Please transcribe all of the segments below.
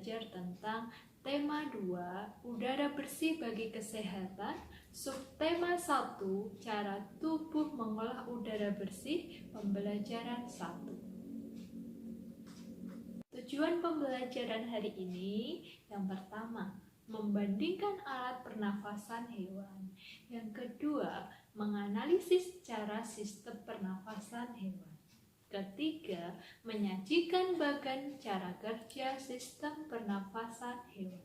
belajar tentang tema 2, udara bersih bagi kesehatan, subtema 1, cara tubuh mengolah udara bersih, pembelajaran 1. Tujuan pembelajaran hari ini yang pertama, membandingkan alat pernafasan hewan. Yang kedua, menganalisis cara sistem pernafasan hewan. Ketiga, menyajikan bagan cara kerja sistem pernafasan hewan.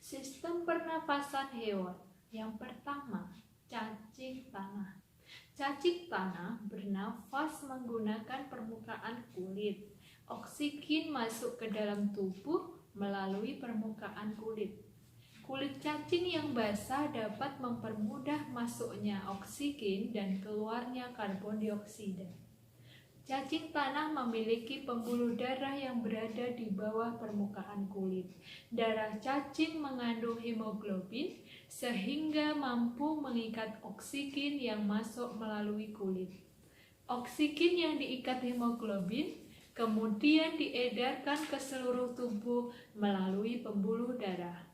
Sistem pernafasan hewan. Yang pertama, cacing tanah. Cacing tanah bernafas menggunakan permukaan kulit. Oksigen masuk ke dalam tubuh melalui permukaan kulit. Kulit cacing yang basah dapat mempermudah masuknya oksigen dan keluarnya karbon dioksida. Cacing tanah memiliki pembuluh darah yang berada di bawah permukaan kulit. Darah cacing mengandung hemoglobin sehingga mampu mengikat oksigen yang masuk melalui kulit. Oksigen yang diikat hemoglobin kemudian diedarkan ke seluruh tubuh melalui pembuluh darah.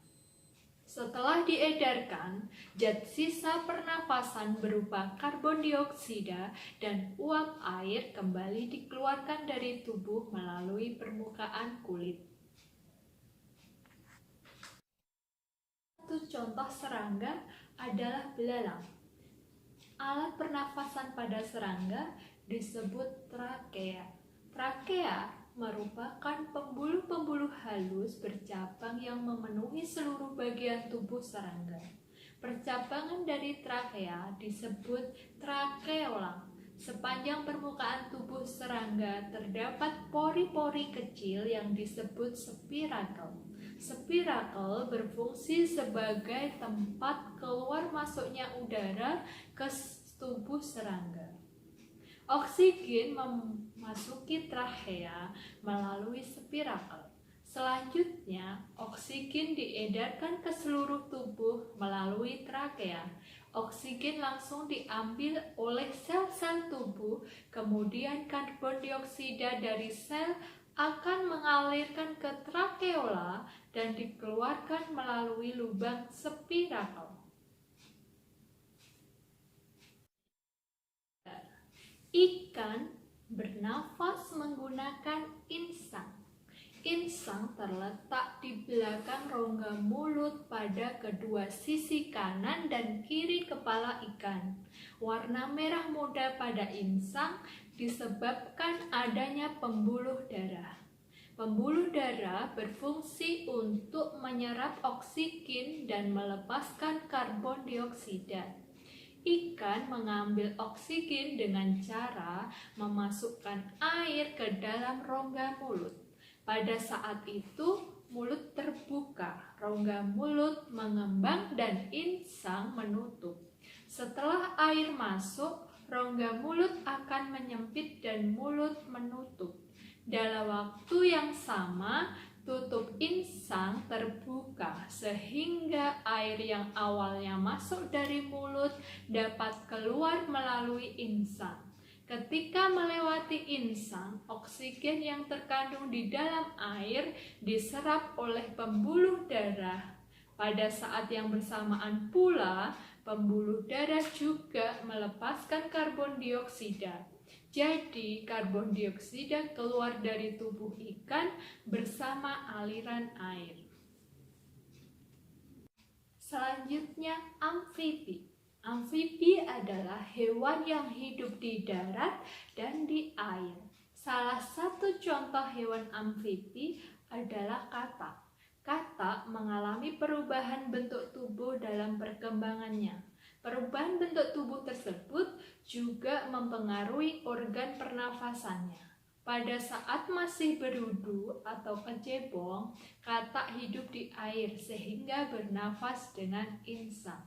Setelah diedarkan, zat sisa pernafasan berupa karbon dioksida dan uap air kembali dikeluarkan dari tubuh melalui permukaan kulit. Satu contoh serangga adalah belalang. Alat pernafasan pada serangga disebut trakea. Trakea merupakan pembuluh-pembuluh halus bercabang yang memenuhi seluruh bagian tubuh serangga. Percabangan dari trakea disebut trakeola. Sepanjang permukaan tubuh serangga terdapat pori-pori kecil yang disebut spirakel. Spirakel berfungsi sebagai tempat keluar masuknya udara ke tubuh serangga. Oksigen memasuki trakea melalui spirakel. Selanjutnya, oksigen diedarkan ke seluruh tubuh melalui trakea. Oksigen langsung diambil oleh sel-sel tubuh, kemudian karbon dioksida dari sel akan mengalirkan ke trakeola dan dikeluarkan melalui lubang spirakel. Ikan bernafas menggunakan insang. Insang terletak di belakang rongga mulut pada kedua sisi kanan dan kiri kepala ikan. Warna merah muda pada insang disebabkan adanya pembuluh darah. Pembuluh darah berfungsi untuk menyerap oksigen dan melepaskan karbon dioksida. Ikan mengambil oksigen dengan cara memasukkan air ke dalam rongga mulut. Pada saat itu, mulut terbuka, rongga mulut mengembang dan insang menutup. Setelah air masuk, rongga mulut akan menyempit dan mulut menutup. Dalam waktu yang sama, tutup insang terbuka sehingga air yang awalnya masuk dari mulut dapat keluar melalui insang. Ketika melewati insang, oksigen yang terkandung di dalam air diserap oleh pembuluh darah. Pada saat yang bersamaan pula, pembuluh darah juga melepaskan karbon dioksida. Jadi, karbon dioksida keluar dari tubuh ikan bersama aliran air. Selanjutnya, amfibi. Amfibi adalah hewan yang hidup di darat dan di air. Salah satu contoh hewan amfibi adalah katak. Katak mengalami perubahan bentuk tubuh dalam perkembangannya. Perubahan bentuk tubuh tersebut juga mempengaruhi organ pernafasannya. Pada saat masih berudu atau kecebong, katak hidup di air sehingga bernafas dengan insang.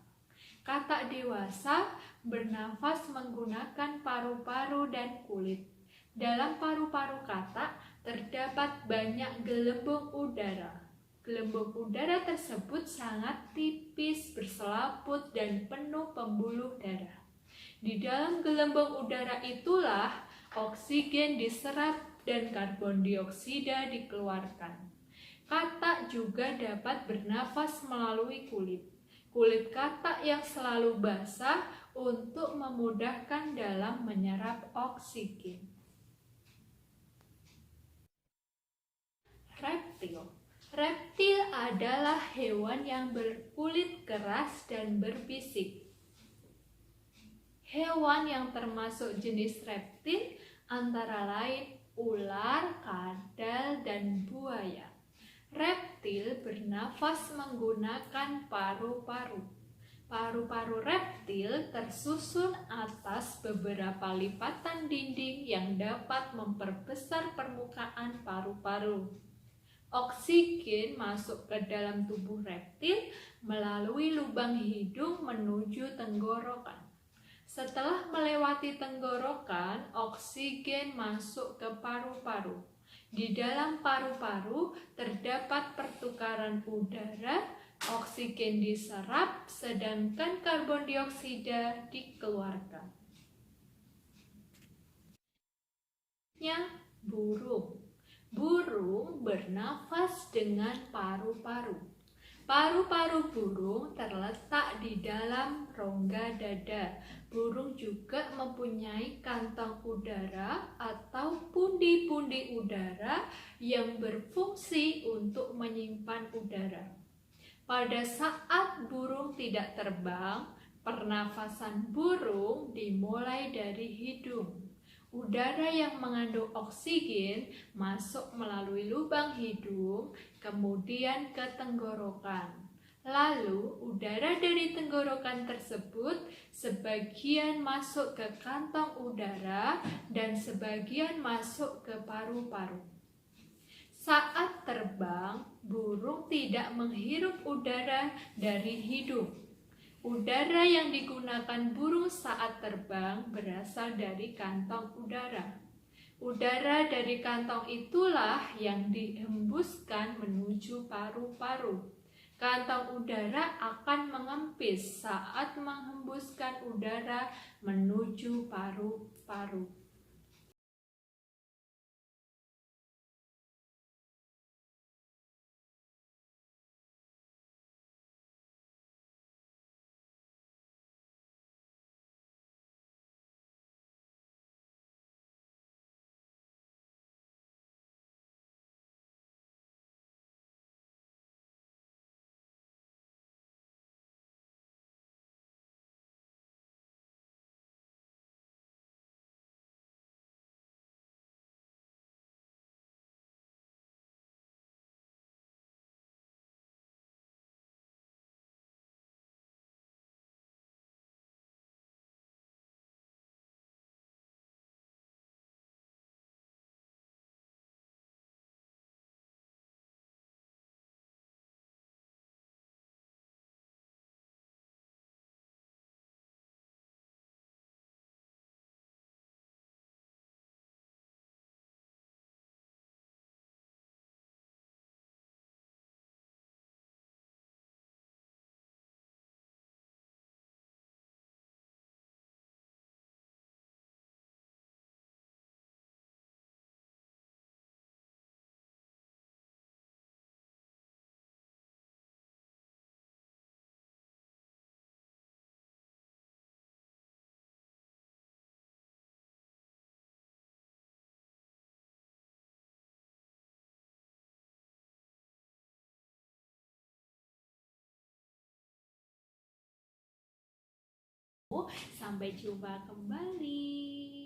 Katak dewasa bernafas menggunakan paru-paru dan kulit. Dalam paru-paru katak terdapat banyak gelembung udara. Gelembung udara tersebut sangat tipis, berselaput, dan penuh pembuluh darah. Di dalam gelembung udara itulah oksigen diserap dan karbon dioksida dikeluarkan. Katak juga dapat bernafas melalui kulit. Kulit katak yang selalu basah untuk memudahkan dalam menyerap oksigen. Reptil. Reptil adalah hewan yang berkulit keras dan berbisik. Hewan yang termasuk jenis reptil antara lain ular, kadal, dan buaya. Reptil bernafas menggunakan paru-paru. Paru-paru reptil tersusun atas beberapa lipatan dinding yang dapat memperbesar permukaan paru-paru. Oksigen masuk ke dalam tubuh reptil melalui lubang hidung menuju tenggorokan. Setelah melewati tenggorokan, oksigen masuk ke paru-paru. Di dalam paru-paru terdapat pertukaran udara, oksigen diserap, sedangkan karbon dioksida dikeluarkan. Burung. Burung bernafas dengan paru-paru. Paru-paru burung terletak di dalam rongga dada. Burung juga mempunyai kantong udara atau pundi-pundi udara yang berfungsi untuk menyimpan udara. Pada saat burung tidak terbang, pernafasan burung dimulai dari hidung. Udara yang mengandung oksigen masuk melalui lubang hidung, kemudian ke tenggorokan. Lalu, udara dari tenggorokan tersebut sebagian masuk ke kantong udara dan sebagian masuk ke paru-paru. Saat terbang, burung tidak menghirup udara dari hidung. Udara yang digunakan burung saat terbang berasal dari kantong udara. Udara dari kantong itulah yang dihembuskan menuju paru-paru. Kantong udara akan mengempis saat menghembuskan udara menuju paru-paru. Sampai jumpa kembali.